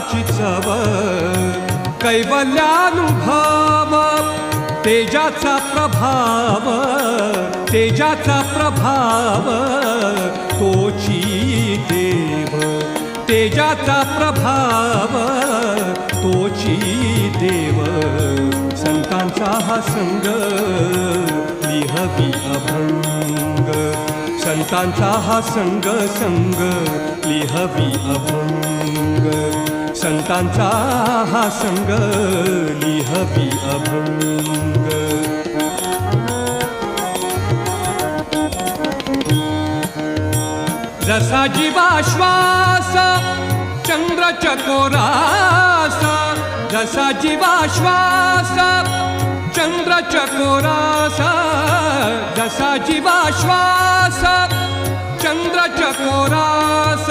अमृताची चव कैवल्यानुभव तेजाचा प्रभाव तेजाचा प्रभाव तोची देव तेजाचा प्रभाव तोची देव संतांचा हा संग लिहवी अभंग संतांचा हा संग संग लिहवी अभंग संतांचा हा संग लिहवी अभंग जसा जीवाश्वास चंद्र चकोरास जसा जीवाश्वास चंद्र चकोरास जसा जीवाश्वास चंद्र चकोरास